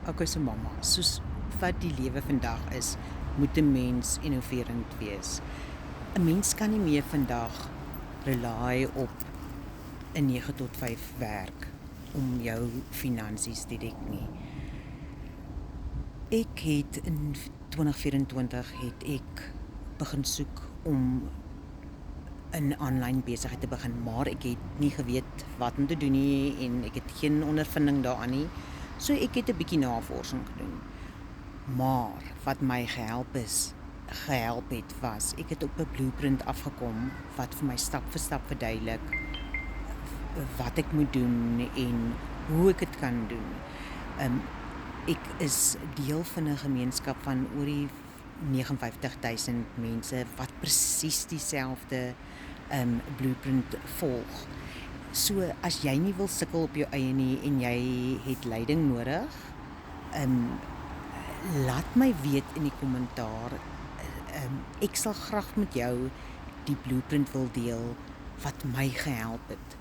okay, so mamma, soos wat die lewe vandag is, moet 'n mens innoverend wees. 'n Mens kan nie meer vandag rely op 'n 9 tot 5 werk om jou finansies te dek nie. Ek het in 2024 het ek begin soek om 'n aanlyn besigheid te begin, maar ek het nie geweet wat om te doen nie en ek het geen ondervinding daaraan nie. So ek het 'n bietjie navorsing gedoen. Maar wat my gehelp het was, ek het op 'n blueprint afgekom wat vir my stap vir stap verduidelik wat ek moet doen en hoe ek dit kan doen. Ek is deel van 'n gemeenskap van oor die 59,000 mense wat presies dieselfde blueprint volg. So as jy nie wil sukkel op jou eie nie en jy het leiding nodig, laat my weet in die kommentaar. Ek sal graag met jou die blueprint wil deel wat my gehelp het.